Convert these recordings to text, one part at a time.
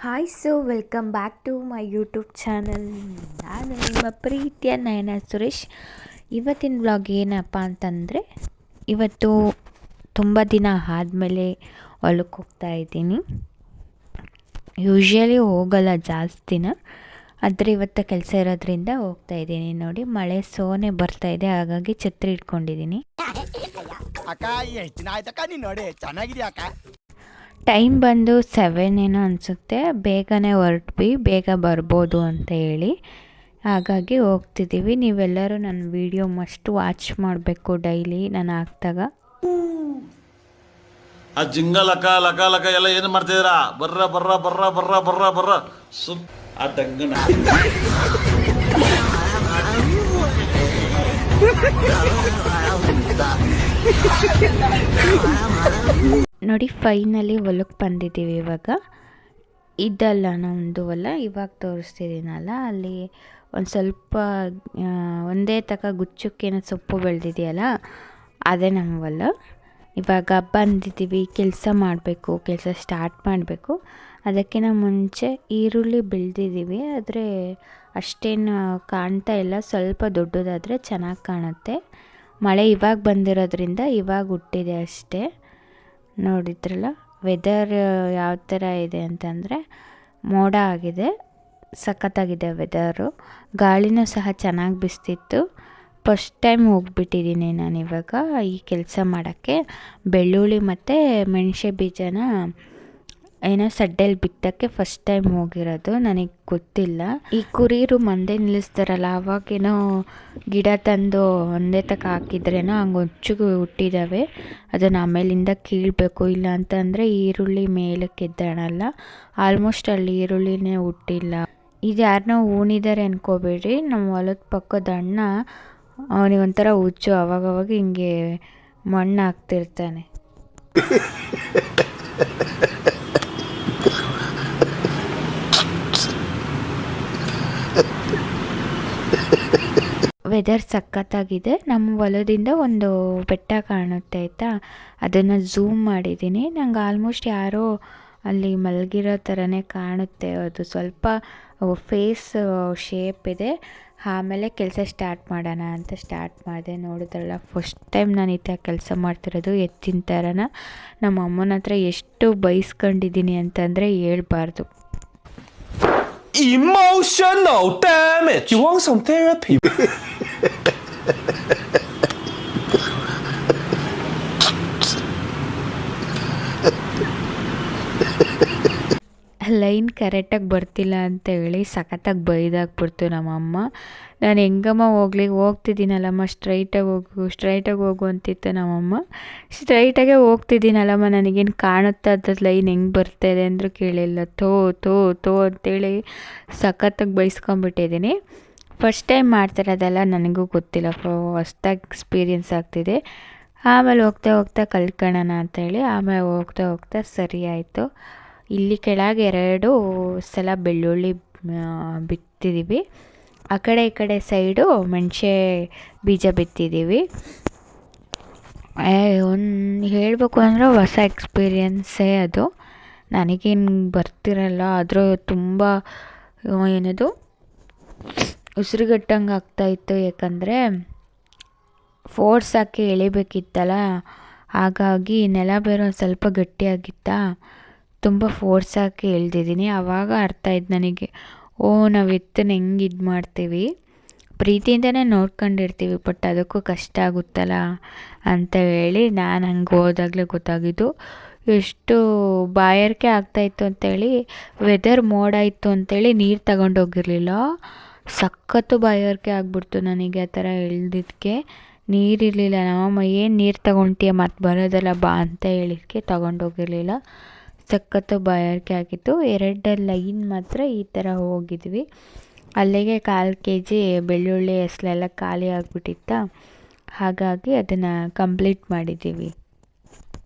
Hi welcome back to my YouTube channel. ನಾನು ನಿಮ್ಮ ಪ್ರೀತಿಯ ನಯನ ಸುರೇಶ್. ಇವತ್ತಿನ ವ್ಲಾಗ್ ಏನಪ್ಪ ಅಂತಂದರೆ, ಇವತ್ತು ತುಂಬ ದಿನ ಆದಮೇಲೆ ಹೊಲಕ್ಕೆ ಹೋಗ್ತಾ ಇದ್ದೀನಿ. ಯೂಶ್ವಲಿ ಹೋಗಲ್ಲ ಜಾಸ್ತಿನ, ಆದರೆ ಇವತ್ತು ಕೆಲಸ ಇರೋದ್ರಿಂದ ಹೋಗ್ತಾ ಇದ್ದೀನಿ. ನೋಡಿ, ಮಳೆ ಸೋನೆ ಬರ್ತಾ ಇದೆ, ಹಾಗಾಗಿ ಛತ್ರಿ ಇಟ್ಕೊಂಡಿದ್ದೀನಿ. ಅಕ್ಕ ಎಷ್ಟು ದಿನ ಆಯ್ತಕ್ಕ ನೀನು ನೋಡಿ ಚೆನ್ನಾಗಿದೆಯಾ ಅಕ್ಕ? ಟೈಮ್ ಬಂದು 7 ಏನೋ ಅನಿಸುತ್ತೆ. ಬೇಗನೆ ಹೊರಟ್ವಿ, ಬೇಗ ಬರ್ಬೋದು ಅಂತ ಹೇಳಿ, ಹಾಗಾಗಿ ಹೋಗ್ತಿದ್ದೀವಿ. ನೀವೆಲ್ಲರೂ ನನ್ನ ವಿಡಿಯೋ ಮಸ್ಟ್ ವಾಚ್ ಮಾಡಬೇಕು ಡೈಲಿ ನಾನು ಹಾಕ್ದಾಗ. ಆ ಜಿಂಗ ಲಕ ಲಕ ಲಕ ಎಲ್ಲ ಏನು ಮಾಡ್ತಿದ್ದೀರಾ? ಬರ್ರ ಬರ್ರ ಬರ್ರ ಬರ್ರ ಬರ್ರ ಬರ್ರ ಸುಮ್ ಆ ಡಂಗನ ನೋಡಿ, ಫೈನಲಿ ಹೊಲಕ್ಕೆ ಬಂದಿದ್ದೀವಿ. ಇವಾಗ ಇದಲ್ಲ ನಮ್ಮದು ಹೊಲ, ಇವಾಗ ತೋರಿಸ್ತಿದ್ದೀನಲ್ಲ, ಅಲ್ಲಿ ಒಂದು ಸ್ವಲ್ಪ ಒಂದೇ ತಕ ಗುಚ್ಚಕ್ಕೇನೋ ಸೊಪ್ಪು ಬೆಳೆದಿದೆಯಲ್ಲ, ಅದೇ ನಮ್ಮ ಹೊಲ. ಇವಾಗ ಬಂದಿದ್ದೀವಿ, ಕೆಲಸ ಮಾಡಬೇಕು, ಕೆಲಸ ಸ್ಟಾರ್ಟ್ ಮಾಡಬೇಕು. ಅದಕ್ಕಿಂತ ಮುಂಚೆ ಈರುಳ್ಳಿ ಬೆಳೆದಿದ್ದೀವಿ, ಆದರೆ ಅಷ್ಟೇನು ಕಾಣ್ತಾ ಇಲ್ಲ. ಸ್ವಲ್ಪ ದೊಡ್ಡದಾದರೆ ಚೆನ್ನಾಗಿ ಕಾಣುತ್ತೆ. ಮಳೆ ಇವಾಗ ಬಂದಿರೋದ್ರಿಂದ ಇವಾಗ ಹುಟ್ಟಿದೆ ಅಷ್ಟೇ. ನೋಡಿದ್ರಲ್ಲ ವೆದರ್ ಯಾವ ಥರ ಇದೆ ಅಂತಂದರೆ, ಮೋಡ ಆಗಿದೆ, ಸಖತ್ತಾಗಿದೆ ವೆದರು. ಗಾಳಿನೂ ಸಹ ಚೆನ್ನಾಗಿ ಬಿಸ್ತಿತ್ತು. ಫಸ್ಟ್ ಟೈಮ್ ಹೋಗ್ಬಿಟ್ಟಿದ್ದೀನಿ ನಾನು ಇವಾಗ ಈ ಕೆಲಸ ಮಾಡೋಕ್ಕೆ. ಬೆಳ್ಳುಳ್ಳಿ ಮತ್ತು ಮೆಣಸೆ ಬೀಜನ ಏನೋ ಸಡ್ಡೆಯಲ್ಲಿ ಬಿತ್ತಕ್ಕೆ ಫಸ್ಟ್ ಟೈಮ್ ಹೋಗಿರೋದು, ನನಗೆ ಗೊತ್ತಿಲ್ಲ. ಈ ಕುರಿರು ಮಂದೆ ನಿಲ್ಲಿಸ್ತಾರಲ್ಲ, ಅವಾಗೇನೋ ಗಿಡ ತಂದು ಒಂದೇ ತಕ ಹಾಕಿದ್ರೇನೋ ಹಂಗೆ ಹೊಚ್ಚಿಗೆ ಹುಟ್ಟಿದ್ದಾವೆ. ಅದನ್ನು ಆಮೇಲಿಂದ ಕೀಳಬೇಕು, ಇಲ್ಲ ಅಂತಂದರೆ ಈರುಳ್ಳಿ ಮೇಲಕ್ಕೆ ಎದ್ದಾಣಲ್ಲ. ಆಲ್ಮೋಸ್ಟ್ ಅಲ್ಲಿ ಈರುಳ್ಳಿನೇ ಹುಟ್ಟಿಲ್ಲ. ಇದು ಯಾರನ್ನೋ ಊಣಿದ್ದಾರೆ ಅನ್ಕೋಬೇಡ್ರಿ, ನಮ್ಮ ಹೊಲದ ಪಕ್ಕದ ಅಣ್ಣ, ಅವನಿಗೊಂಥರ ಹುಚ್ಚು, ಅವಾಗವಾಗ ಹಿಂಗೆ ಮಣ್ಣು ಹಾಕ್ತಿರ್ತಾನೆ. ವೆದರ್ ಸಖತ್ತಾಗಿದೆ. ನಮ್ಮ ಹೊಲದಿಂದ ಒಂದು ಬೆಟ್ಟ ಕಾಣುತ್ತೆ ಆಯಿತಾ, ಅದನ್ನು ಝೂಮ್ ಮಾಡಿದ್ದೀನಿ. ನಂಗೆ ಆಲ್ಮೋಸ್ಟ್ ಯಾರೋ ಅಲ್ಲಿ ಮಲಗಿರೋ ಥರನೇ ಕಾಣುತ್ತೆ. ಅದು ಸ್ವಲ್ಪ ಫೇಸ್ ಶೇಪ್ ಇದೆ. ಆಮೇಲೆ ಕೆಲಸ ಸ್ಟಾರ್ಟ್ ಮಾಡೋಣ ಅಂತ ಸ್ಟಾರ್ಟ್ ಮಾಡಿದೆ. ನೋಡಿದ್ರಲ್ಲ, ಫಸ್ಟ್ ಟೈಮ್ ನಾನು ಈ ಥರ ಕೆಲಸ ಮಾಡ್ತಿರೋದು ಎತ್ತಿನ ಥರನ. ನಮ್ಮ ಅಮ್ಮನ ಹತ್ರ ಎಷ್ಟು ಬೈಸ್ಕೊಂಡಿದ್ದೀನಿ ಅಂತಂದರೆ ಹೇಳ್ಬಾರ್ದು. Emotional damage. You want some therapy? Line ಕರೆಕ್ಟಾಗಿ ಬರ್ತಿಲ್ಲ ಅಂತ ಹೇಳಿ ಸಖತ್ತಾಗಿ ಬೈದಾಕ್ಬಿಡ್ತು ನಮ್ಮಮ್ಮ. ನಾನು ಹೆಂಗಮ್ಮ ಹೋಗ್ತಿದ್ದೀನಲ್ಲಮ್ಮ, ಸ್ಟ್ರೈಟಾಗಿ ಹೋಗು ಅಂತಿತ್ತು ನಮ್ಮಮ್ಮ. ಸ್ಟ್ರೈಟಾಗೆ ಹೋಗ್ತಿದ್ದೀನಲ್ಲಮ್ಮ, ನನಗೇನು ಕಾಣುತ್ತೆ ಅದ್ರದ್ದು ಲೈನ್ ಹೆಂಗೆ ಬರ್ತಾಯಿದೆ ಅಂದರೂ ಕೇಳಿಲ್ಲ. ತೋ ಅಂತೇಳಿ ಸಖತ್ತಾಗಿ ಬೈಸ್ಕೊಂಬಿಟ್ಟಿದ್ದೀನಿ. ಫಸ್ಟ್ ಟೈಮ್ ಮಾಡ್ತಿರೋದೆಲ್ಲ ನನಗೂ ಗೊತ್ತಿಲ್ಲ, ಹೊಸ್ದಾಗಿ ಎಕ್ಸ್ಪೀರಿಯೆನ್ಸ್ ಆಗ್ತಿದೆ. ಆಮೇಲೆ ಹೋಗ್ತಾ ಕಲ್ತ್ಕೊಳ್ಳೋಣ ಅಂತೇಳಿ ಆಮೇಲೆ ಹೋಗ್ತಾ ಸರಿ ಆಯಿತು. ಇಲ್ಲಿ ಕೆಳಗೆ 2 ಸಲ ಬೆಳ್ಳುಳ್ಳಿ ಬಿತ್ತಿದ್ದೀವಿ. ಆ ಕಡೆ ಈ ಕಡೆ ಸೈಡು ಮೆಣಸೆ ಬೀಜ ಬಿತ್ತಿದ್ದೀವಿ. ಒಂದು ಹೇಳಬೇಕು ಅಂದರೆ ಹೊಸ ಎಕ್ಸ್ಪೀರಿಯೆನ್ಸೇ ಅದು. ನನಗೇನು ಬರ್ತಿರಲ್ಲ, ಆದರೂ ತುಂಬ ಏನದು ಉಸಿರುಗಟ್ಟಂಗೆ ಆಗ್ತಾಯಿತ್ತು. ಯಾಕಂದರೆ ಫೋರ್ಸ್ ಹಾಕಿ ಎಳಿಬೇಕಿತ್ತಲ್ಲ, ಹಾಗಾಗಿ ನೆಲ ಬೇರೆ ಒಂದು ಸ್ವಲ್ಪ ಗಟ್ಟಿಯಾಗಿತ್ತಾ, ತುಂಬ ಫೋರ್ಸ್ ಹಾಕಿ ಎಳ್ದಿದ್ದೀನಿ. ಆವಾಗ ಅರ್ಥ ಆಯ್ತು ನನಗೆ, ನಾವು ಎತ್ತನ್ನು ಹೆಂಗೆ ಇದು ಮಾಡ್ತೀವಿ, ಪ್ರೀತಿಯಿಂದನೇ ನೋಡ್ಕೊಂಡಿರ್ತೀವಿ, ಬಟ್ ಅದಕ್ಕೂ ಕಷ್ಟ ಆಗುತ್ತಲ್ಲ ಅಂತ ಹೇಳಿ ನಾನು ಹಂಗೆ ಹೋದಾಗಲೇ ಗೊತ್ತಾಗಿದ್ದು. ಎಷ್ಟು ಬಾಯಾರಿಕೆ ಆಗ್ತಾಯಿತ್ತು ಅಂತೇಳಿ, ವೆದರ್ ಮೋಡ ಇತ್ತು ಅಂತೇಳಿ ನೀರು ತಗೊಂಡೋಗಿರಲಿಲ್ಲ. ಸಖತ್ತು ಬಾಯಾರಿಕೆ ಆಗ್ಬಿಡ್ತು ನನಗೆ ಆ ಥರ ಎಳ್ದಿದ್ದಕ್ಕೆ. ನೀರಿರಲಿಲ್ಲ. ನಮ್ಮಮ್ಮ ಏನು ನೀರು ತಗೊಳ್ತೀಯ, ಮತ್ತು ಬರೋದಲ್ಲ ಬಾ ಅಂತ ಹೇಳಿದ್ದಕ್ಕೆ ತಗೊಂಡೋಗಿರಲಿಲ್ಲ. ಸಖತ್ತು ಬಾಯಾರಿಕೆ ಆಗಿತ್ತು. 2 ಲೈನ್ ಮಾತ್ರ ಈ ಥರ ಹೋಗಿದ್ವಿ. ಅಲ್ಲಿಗೆ 1/4 kg ಬೆಳ್ಳುಳ್ಳಿ ಹೆಸಳೆಲ್ಲ ಖಾಲಿ ಆಗಿಬಿಟ್ಟಿತ್ತ, ಹಾಗಾಗಿ ಅದನ್ನು ಕಂಪ್ಲೀಟ್ ಮಾಡಿದ್ದೀವಿ.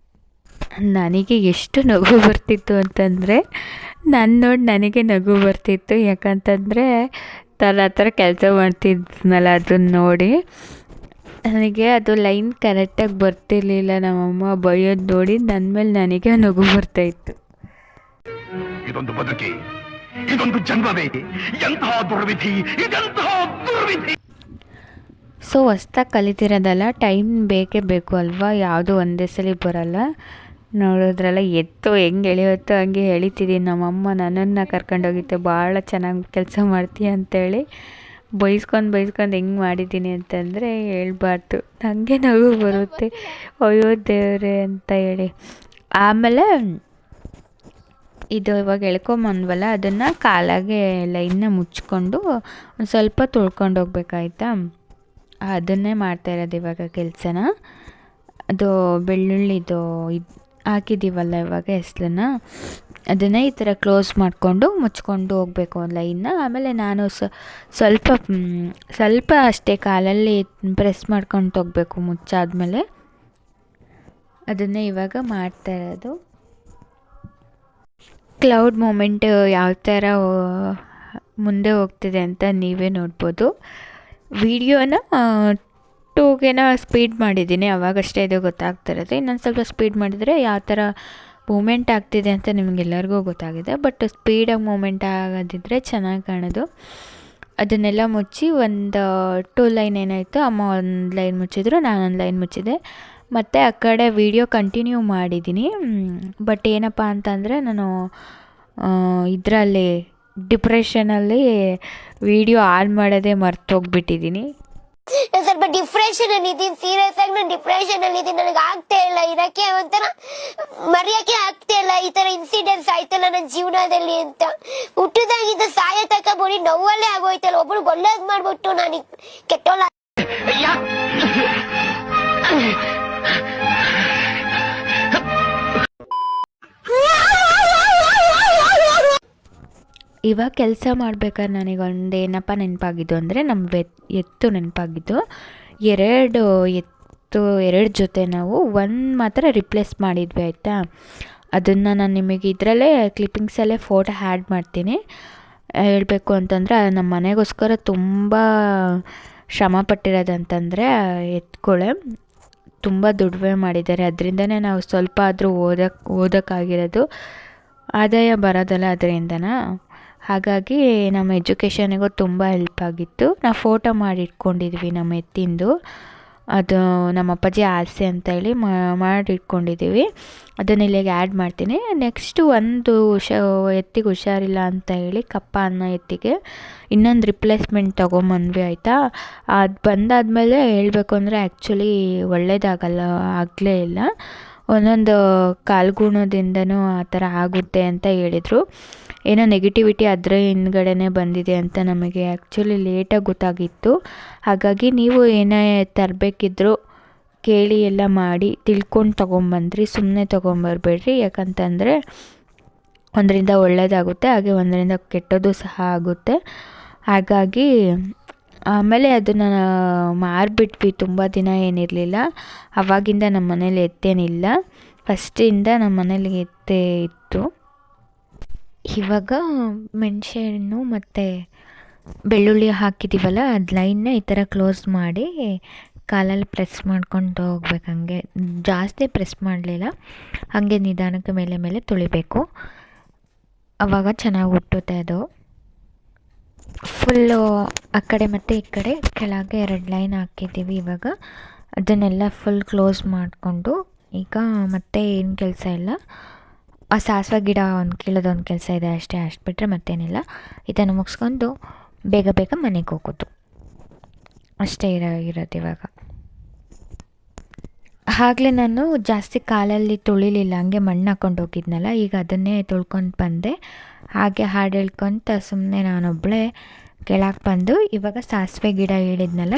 ನನಗೆ ಎಷ್ಟು ನಗು ಬರ್ತಿತ್ತು ಅಂತಂದರೆ, ನೋಡಿ ನನಗೆ ನಗು ಬರ್ತಿತ್ತು. ಯಾಕಂತಂದರೆ ನಾನು ಆ ಥರ ಕೆಲಸ ಮಾಡ್ತಿದ್ನಲ್ಲ, ಅದನ್ನು ನೋಡಿ ನನಗೆ ಅದು ಲೈನ್ ಕರೆಕ್ಟಾಗಿ ಬರ್ತಿರ್ಲಿಲ್ಲ. ನಮ್ಮಮ್ಮ ಬೈಯೋದು ನೋಡಿ ನನ್ನ ಮೇಲೆ ನನಗೆ ನಗು ಬರ್ತಾಯಿತ್ತು. ಇದೊಂದು ಬದುಕಿ, ಇದೊಂದು ಜನ್ಮವೇ, ಎಂತಹ ದುರ್ವಿಧಿ, ಇದೆಂತಹ ದುರ್ವಿಧಿ. ಸೊ ಹೊಸ್ದಾಗಿ ಕಲಿತಿರೋದಲ್ಲ, ಟೈಮ್ ಬೇಕೇ ಬೇಕು ಅಲ್ವಾ, ಯಾವುದೂ ಒಂದೇ ಸಲ ಬರೋಲ್ಲ. ನೋಡಿದ್ರಲ್ಲ ಎತ್ತು ಹೆಂಗೆ ಎಳೆಯುತ್ತೋ ಹಂಗೆ ಎಳಿತಿದ್ದೀನಿ. ನಮ್ಮಮ್ಮ ನನ್ನನ್ನು ಕರ್ಕೊಂಡೋಗಿತ್ತೆ, ಭಾಳ ಚೆನ್ನಾಗಿ ಕೆಲಸ ಮಾಡ್ತೀಯ ಅಂತೇಳಿ. ಬೈಸ್ಕೊಂಡು ಹೆಂಗೆ ಮಾಡಿದ್ದೀನಿ ಅಂತಂದರೆ ಹೇಳ್ಬಾರ್ದು, ನನಗೆ ನಗು ಬರುತ್ತೆ, ಅಯ್ಯೋ ದೇವ್ರೆ ಅಂತ ಹೇಳಿ. ಆಮೇಲೆ ಇದು ಇವಾಗ ಎಳ್ಕೊಂಬಂದ್ವಲ್ಲ, ಅದನ್ನು ಕಾಲಾಗೆ ಲೈನ್ನ ಮುಚ್ಕೊಂಡು ಒಂದು ಸ್ವಲ್ಪ ತೊಳ್ಕೊಂಡು ಹೋಗ್ಬೇಕಾಯ್ತಾ. ಅದನ್ನೇ ಮಾಡ್ತಾಯಿರೋದು ಇವಾಗ ಕೆಲಸನ. ಅದು ಬೆಳ್ಳುಳ್ಳಿದು ಹಾಕಿದ್ದೀವಲ್ಲ ಇವಾಗ ಹೆಸ್ಲನ್ನ, ಅದನ್ನೇ ಈ ಥರ ಕ್ಲೋಸ್ ಮಾಡಿಕೊಂಡು ಮುಚ್ಕೊಂಡು ಹೋಗಬೇಕು ಲೈನ್ನ. ಆಮೇಲೆ ನಾನು ಸ್ವಲ್ಪ ಅಷ್ಟೇ ಕಾಲಲ್ಲಿ ಪ್ರೆಸ್ ಮಾಡ್ಕೊಂಡು ಹೋಗಬೇಕು ಮುಚ್ಚಾದ್ಮೇಲೆ. ಅದನ್ನೇ ಇವಾಗ ಮಾಡ್ತಾ ಇರೋದು. ಕ್ಲೌಡ್ ಮೂಮೆಂಟ್ ಯಾವ ಥರ ಮುಂದೆ ಹೋಗ್ತಿದೆ ಅಂತ ನೀವೇ ನೋಡ್ಬೋದು. ವಿಡಿಯೋನ 2ಗೆ ಸ್ಪೀಡ್ ಮಾಡಿದ್ದೀನಿ, ಅವಾಗಷ್ಟೇ ಇದು ಗೊತ್ತಾಗ್ತಿರೋದು. ಇನ್ನೊಂದು ಸ್ವಲ್ಪ ಸ್ಪೀಡ್ ಮಾಡಿದರೆ ಯಾವ ಥರ ಮೂಮೆಂಟ್ ಆಗ್ತಿದೆ ಅಂತ ನಿಮಗೆಲ್ಲರಿಗೂ ಗೊತ್ತಾಗಿದೆ. ಬಟ್ ಸ್ಪೀಡಾಗಿ ಮೂಮೆಂಟ್ ಆಗೋದಿದ್ರೆ ಚೆನ್ನಾಗಿ ಕಾಣೋದು. ಅದನ್ನೆಲ್ಲ ಮುಚ್ಚಿ ಒಂದು 2 ಲೈನ್ ಏನಾಯಿತು, ಅಮ್ಮ ಒಂದು ಲೈನ್ ಮುಚ್ಚಿದ್ರು, ನಾನೊಂದು ಲೈನ್ ಮುಚ್ಚಿದೆ. ಮತ್ತು ಆ ಕಡೆ ವಿಡಿಯೋ ಕಂಟಿನ್ಯೂ ಮಾಡಿದ್ದೀನಿ. ಬಟ್ ಏನಪ್ಪ ಅಂತಂದರೆ ನಾನು ಇದರಲ್ಲಿ ಡಿಪ್ರೆಷನಲ್ಲಿ ವಿಡಿಯೋ ಆನ್ ಮಾಡೋದೇ ಮರ್ತೋಗ್ಬಿಟ್ಟಿದ್ದೀನಿ. ಸ್ವಲ್ಪ ಡಿಪ್ರೆಷನ್ ಅಲ್ಲಿ ಇದ್ದೀನಿ, ಸೀರಿಯಸ್ ಆಗಿ ನಾನು ಡಿಪ್ರೆಷನ್ ಅಲ್ಲಿ ಇದ್ದೀನಿ. ನನಗೆ ಆಗ್ತಾ ಇಲ್ಲ ಇರಕ್ಕೆ, ಒಂಥರ ಮರೆಯಕ್ಕೆ ಆಗ್ತಾ ಇಲ್ಲ. ಈ ತರ ಇನ್ಸಿಡೆಂಟ್ಸ್ ಆಯ್ತಲ್ಲ ನನ್ನ ಜೀವನದಲ್ಲಿ ಅಂತ. ಹುಟ್ಟದಾಗಿದ್ದ ಸಾಯ ತಕ ಬೋಡಿ ನೋವಲ್ಲೇ ಆಗೋಯ್ತಲ್ಲ. ಒಬ್ರು ಒಳ್ಳೇದ್ ಮಾಡ್ಬಿಟ್ಟು ನಾನು ಕೆಟ್ಟೋಲ್ಲ. ಇವಾಗ ಕೆಲಸ ಮಾಡ್ಬೇಕಾದ್ರೆ ನನಗೊಂದು ಏನಪ್ಪ ನೆನಪಾಗಿದ್ದು ಅಂದರೆ, ನಮ್ಮ ಎತ್ತು ನೆನಪಾಗಿದ್ದು. 2 ಜೊತೆ ನಾವು ಒಂದು ಮಾತ್ರ ರಿಪ್ಲೇಸ್ ಮಾಡಿದ್ವಿ ಆಯಿತಾ. ಅದನ್ನು ನಾನು ನಿಮಗೆ ಇದರಲ್ಲೇ ಕ್ಲಿಪ್ಪಿಂಗ್ಸಲ್ಲೇ ಫೋಟೋ ಆ್ಯಡ್ ಮಾಡ್ತೀನಿ. ಹೇಳಬೇಕು ಅಂತಂದರೆ ನಮ್ಮ ಮನೆಗೋಸ್ಕರ ತುಂಬ ಶ್ರಮ ಪಟ್ಟಿರೋದಂತಂದರೆ ಎತ್ತುಗಳೇ ತುಂಬ ದುಡಿಮೆ ಮಾಡಿದ್ದಾರೆ. ಅದರಿಂದನೇ ನಾವು ಸ್ವಲ್ಪ ಆದರೂ ಓದೋಕ್ಕಾಗಿರೋದು. ಆದಾಯ ಬರೋದಲ್ಲ ಅದರಿಂದನ. ಹಾಗಾಗಿ ನಮ್ಮ ಎಜುಕೇಷನಿಗೂ ತುಂಬ ಹೆಲ್ಪ್ ಆಗಿತ್ತು. ನಾವು ಫೋಟೋ ಮಾಡಿ ಇಟ್ಕೊಂಡಿದ್ವಿ ನಮ್ಮ ಎತ್ತಿಂದು. ಅದು ನಮ್ಮ ಅಪ್ಪಾಜಿ ಆಸೆ ಅಂತೇಳಿ ಮಾಡಿ ಇಟ್ಕೊಂಡಿದ್ದೀವಿ. ಅದನ್ನ ಇಲ್ಲಿಗೆ ಆ್ಯಡ್ ಮಾಡ್ತೀನಿ. ನೆಕ್ಸ್ಟು ಒಂದು ಎತ್ತಿಗೆ ಹುಷಾರಿಲ್ಲ ಅಂತ ಹೇಳಿ ಕಪ್ಪ ಅನ್ನೋ ಎತ್ತಿಗೆ ಇನ್ನೊಂದು ರಿಪ್ಲೇಸ್ಮೆಂಟ್ ತೊಗೊಂಬಂದ್ವಿ ಆಯಿತಾ. ಅದು ಬಂದಾದಮೇಲೆ ಹೇಳಬೇಕು ಅಂದರೆ ಆ್ಯಕ್ಚುಲಿ ಆಗಲೇ ಇಲ್ಲ. ಒಂದೊಂದು ಕಾಲ್ಗುಣದಿಂದನೂ ಆ ಥರ ಆಗುತ್ತೆ ಅಂತ ಹೇಳಿದರು. ಏನೋ ನೆಗೆಟಿವಿಟಿ ಅದರ ಹಿಂದ್ಗಡೆನೇ ಬಂದಿದೆ ಅಂತ ನಮಗೆ ಆ್ಯಕ್ಚುಲಿ ಲೇಟಾಗಿ ಗೊತ್ತಾಗಿತ್ತು. ಹಾಗಾಗಿ ನೀವು ಏನೇ ತರಬೇಕಿದ್ರೂ ಕೇಳಿ ಎಲ್ಲ ಮಾಡಿ ತಿಳ್ಕೊಂಡು ತೊಗೊಂಬಂದ್ರಿ, ಸುಮ್ಮನೆ ತೊಗೊಂಬರ್ಬೇಡ್ರಿ. ಯಾಕಂತಂದರೆ ಒಂದರಿಂದ ಒಳ್ಳೆಯದಾಗುತ್ತೆ, ಹಾಗೆ ಒಂದರಿಂದ ಕೆಟ್ಟದ್ದು ಸಹ ಆಗುತ್ತೆ. ಹಾಗಾಗಿ ಆಮೇಲೆ ಅದನ್ನು ಮಾರಿಬಿಟ್ವಿ. ತುಂಬ ದಿನ ಏನಿರಲಿಲ್ಲ. ಆವಾಗಿಂದ ನಮ್ಮ ಮನೇಲಿ ಎತ್ತೇನಿಲ್ಲ. ಫಸ್ಟಿಂದ ನಮ್ಮ ಮನೇಲಿ ಎತ್ತೇ ಇತ್ತು. ಇವಾಗ ಮೆಣಸೆ ಹಣ್ಣು ಮತ್ತು ಬೆಳ್ಳುಳ್ಳಿ ಹಾಕಿದ್ದೀವಲ್ಲ, ಅದು ಲೈನ್ನ ಈ ಥರ ಕ್ಲೋಸ್ ಮಾಡಿ ಕಾಲಲ್ಲಿ ಪ್ರೆಸ್ ಮಾಡ್ಕೊಂಡು ಹೋಗ್ಬೇಕು. ಹಂಗೆ ಜಾಸ್ತಿ ಪ್ರೆಸ್ ಮಾಡಲಿಲ್ಲ, ಹಾಗೆ ನಿಧಾನಕ್ಕೆ ಮೇಲೆ ತುಳಿಬೇಕು. ಆವಾಗ ಚೆನ್ನಾಗಿ ಹುಟ್ಟುತ್ತೆ ಅದು. ಫುಲ್ಲು ಆ ಕಡೆ ಮತ್ತು ಈ ಕಡೆ ಕೆಳಗೆ 2 ಲೈನ್ ಹಾಕಿದ್ದೀವಿ. ಇವಾಗ ಅದನ್ನೆಲ್ಲ ಫುಲ್ ಕ್ಲೋಸ್ ಮಾಡಿಕೊಂಡು ಈಗ ಮತ್ತೆ ಏನು ಕೆಲಸ ಇಲ್ಲ. ಆ ಸಾಸಿವೆ ಗಿಡ ಒಂದು ಕೀಳೋದೊಂದು ಕೆಲಸ ಇದೆ ಅಷ್ಟೇ, ಅಷ್ಟು ಬಿಟ್ಟರೆ ಮತ್ತೇನಿಲ್ಲ. ಇದನ್ನು ಮುಗಿಸ್ಕೊಂಡು ಬೇಗ ಮನೆಗೆ ಹೋಗೋದು ಅಷ್ಟೇ ಇರೋದು ಇವಾಗ. ಆಗಲೇ ನಾನು ಜಾಸ್ತಿ ಕಾಲಲ್ಲಿ ತುಳಿಲಿಲ್ಲ, ಹಂಗೆ ಮಣ್ಣು ಹಾಕ್ಕೊಂಡು ಹೋಗಿದ್ನಲ್ಲ. ಈಗ ಅದನ್ನೇ ತೊಳ್ಕೊಂಡು ಬಂದೆ. ಹಾಗೆ ಹಾಡು ಹೇಳ್ಕೊತ ಸುಮ್ಮನೆ ನಾನೊಬ್ಬಳೇ ಕೆಳಗೆ ಬಂದು ಇವಾಗ ಸಾಸಿವೆ ಗಿಡ ಹೇಳಿದ್ನಲ್ಲ,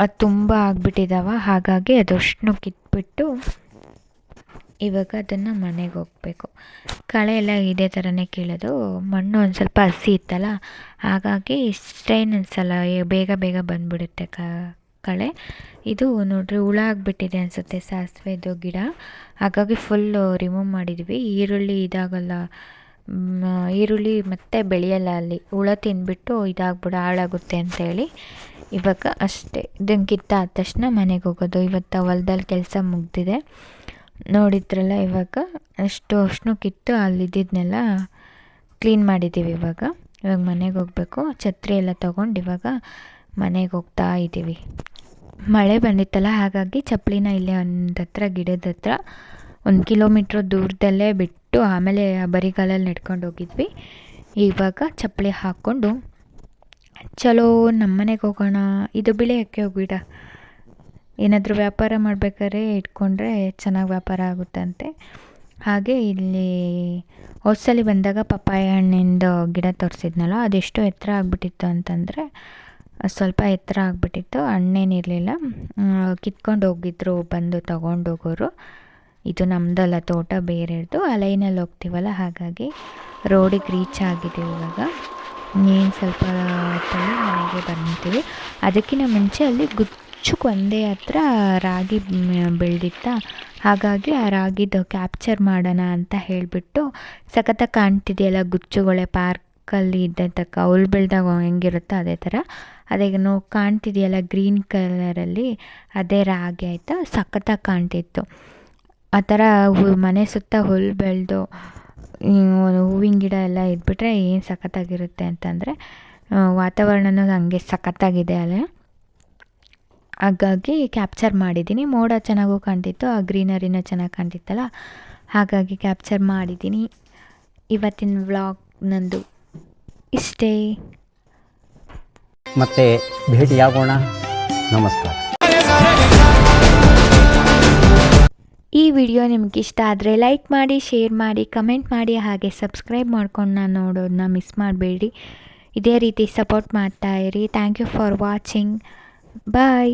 ಅದು ತುಂಬ ಆಗಿಬಿಟ್ಟಿದ್ದಾವೆ. ಹಾಗಾಗಿ ಅದಷ್ಟು ಕಿತ್ಬಿಟ್ಟು ಇವಾಗ ಅದನ್ನು ಮನೆಗೆ ಹೋಗಬೇಕು. ಕಳೆ ಎಲ್ಲ ಇದೇ ಥರನೇ ಕೀಳೋದು. ಮಣ್ಣು ಒಂದು ಸ್ವಲ್ಪ ಹಸಿ ಇತ್ತಲ್ಲ, ಹಾಗಾಗಿ ಸ್ಟ್ರೈನ್ ಅನಿಸಲ್ಲ, ಬೇಗ ಬಂದುಬಿಡುತ್ತೆ ಕಳೆ. ಇದು ನೋಡ್ರಿ ಹುಳ ಆಗಿಬಿಟ್ಟಿದೆ ಅನಿಸುತ್ತೆ ಸಾಸಿವೆದು ಗಿಡ. ಹಾಗಾಗಿ ಫುಲ್ಲು ರಿಮೂವ್ ಮಾಡಿದ್ವಿ. ಈರುಳ್ಳಿ ಇದಾಗಲ್ಲ, ಈರುಳ್ಳಿ ಮತ್ತೆ ಬೆಳೆಯಲ್ಲ, ಅಲ್ಲಿ ಹುಳ ತಿಂದ್ಬಿಟ್ಟು ಹಾಳಾಗುತ್ತೆ ಅಂತೇಳಿ ಇವಾಗ ಅಷ್ಟೇ. ಇದನ್ನು ಕಿತ್ತಾದ ತಕ್ಷಣ ಮನೆಗೆ ಹೋಗೋದು. ಇವತ್ತು ಹೊಲ್ದಲ್ಲಿ ಕೆಲಸ ಮುಗ್ದಿದೆ. ನೋಡಿದ್ರಲ್ಲ, ಇವಾಗ ಅಷ್ಟು ಕಿತ್ತು ಅಲ್ಲಿದ್ದನ್ನೆಲ್ಲ ಕ್ಲೀನ್ ಮಾಡಿದ್ದೀವಿ. ಇವಾಗ ಮನೆಗೆ ಹೋಗಬೇಕು. ಛತ್ರಿ ಎಲ್ಲ ತೊಗೊಂಡು ಇವಾಗ ಮನೆಗೆ ಹೋಗ್ತಾ ಇದ್ದೀವಿ. ಮಳೆ ಬಂದಿತ್ತಲ್ಲ, ಹಾಗಾಗಿ ಚಪ್ಪಲಿನ ಇಲ್ಲೇ ಒಂದು ಹತ್ರ ಗಿಡದ ಹತ್ರ 1 ಕಿಲೋಮೀಟ್ರ್ ದೂರದಲ್ಲೇ ಬಿಟ್ಟು ಆಮೇಲೆ ಬರಿಗಾಲಲ್ಲಿ ನಡ್ಕೊಂಡು ಹೋಗಿದ್ವಿ. ಇವಾಗ ಚಪ್ಪಲಿ ಹಾಕ್ಕೊಂಡು ಚಲೋ ನಮ್ಮನೆಗೆ ಹೋಗೋಣ. ಇದು ಬಿಳೆಯಕ್ಕೆ ಹೋಗಿಡ, ಏನಾದರೂ ವ್ಯಾಪಾರ ಮಾಡಬೇಕಾದ್ರೆ ಇಟ್ಕೊಂಡ್ರೆ ಚೆನ್ನಾಗಿ ವ್ಯಾಪಾರ ಆಗುತ್ತಂತೆ. ಹಾಗೆ ಇಲ್ಲಿ ಹೋದ್ಸಲಿ ಬಂದಾಗ ಪಪ್ಪಾಯ ಹಣ್ಣಿಂದು ಗಿಡ ತೋರಿಸಿದ್ನಲ್ಲ, ಅದೆಷ್ಟು ಎತ್ತರ ಆಗಿಬಿಟ್ಟಿತ್ತು ಅಂತಂದರೆ ಸ್ವಲ್ಪ ಎತ್ತರ ಆಗಿಬಿಟ್ಟಿತ್ತು. ಹಣ್ಣೇನಿರಲಿಲ್ಲ. ಕಿತ್ಕೊಂಡು ಹೋಗಿದ್ರು ಬಂದು ತೊಗೊಂಡೋಗೋರು. ಇದು ನಮ್ಮದಲ್ಲ, ತೋಟ ಬೇರೆಯದು. ಆ ಲೈನಲ್ಲಿ ಹೋಗ್ತೀವಲ್ಲ, ಹಾಗಾಗಿ ರೋಡಿಗೆ ರೀಚ್ ಆಗಿದ್ದೀವಿ. ಇವಾಗ ನೀನು ಸ್ವಲ್ಪ ಹೊತ್ತಲ್ಲಿ ಮನೆಗೆ ಬರ್ತೀವಿ. ಅದಕ್ಕಿಂತ ಮುಂಚೆ ಅಲ್ಲಿ ಒಂದೇ ಹತ್ರ ರಾಗಿ ಬೆಳೆದಿತ್ತ, ಹಾಗಾಗಿ ಆ ರಾಗಿದು ಕ್ಯಾಪ್ಚರ್ ಮಾಡೋಣ ಅಂತ ಹೇಳಿಬಿಟ್ಟು, ಸಖತ್ತಾಗಿ ಕಾಣ್ತಿದೆಯಲ್ಲ ಗುಚ್ಚುಗಳೇ, ಪಾರ್ಕಲ್ಲಿ ಇದ್ದ ತಕ್ಕ ಹುಲ್ ಬೆಳೆದಾಗ ಹೆಂಗಿರುತ್ತೋ ಅದೇ ಥರ. ಅದೇ ಕಾಣ್ತಿದೆಯಲ್ಲ ಗ್ರೀನ್ ಕಲರಲ್ಲಿ, ಅದೇ ರಾಗಿ ಆಯಿತಾ, ಸಖತ್ತಾಗಿ ಕಾಣ್ತಿತ್ತು. ಆ ಥರ ಮನೆ ಸುತ್ತ ಹುಲ್ಲು ಬೆಳೆದು ಹೂವಿನ ಗಿಡ ಎಲ್ಲ ಇದ್ಬಿಟ್ರೆ ಏನು ಸಖತ್ತಾಗಿರುತ್ತೆ ಅಂತಂದರೆ, ವಾತಾವರಣನೂ ಹಂಗೆ ಸಖತ್ತಾಗಿದೆ ಅಲ್ಲ. ಹಾಗಾಗಿ ಕ್ಯಾಪ್ಚರ್ ಮಾಡಿದ್ದೀನಿ. ಮೋಡ ಚೆನ್ನಾಗೂ ಕಾಣ್ತಿತ್ತು, ಆ ಗ್ರೀನರಿನ ಚೆನ್ನಾಗಿ ಕಾಣ್ತಿತ್ತಲ್ಲ, ಹಾಗಾಗಿ ಕ್ಯಾಪ್ಚರ್ ಮಾಡಿದ್ದೀನಿ. ಇವತ್ತಿನ ವ್ಲಾಗ್ ನಂದು ಇಷ್ಟೇ. ಮತ್ತೆ ಭೇಟಿಯಾಗೋಣ. ನಮಸ್ಕಾರ. ಈ ವಿಡಿಯೋ ನಿಮ್ಗೆ ಇಷ್ಟ ಆದರೆ ಲೈಕ್ ಮಾಡಿ, ಶೇರ್ ಮಾಡಿ, ಕಮೆಂಟ್ ಮಾಡಿ, ಹಾಗೆ ಸಬ್ಸ್ಕ್ರೈಬ್ ಮಾಡ್ಕೊಂಡು ನಾನು ನೋಡೋದನ್ನ ಮಿಸ್ ಮಾಡಬೇಡಿ. ಇದೇ ರೀತಿ ಸಪೋರ್ಟ್ ಮಾಡ್ತಾಯಿರಿ. Thank you for watching. Bye.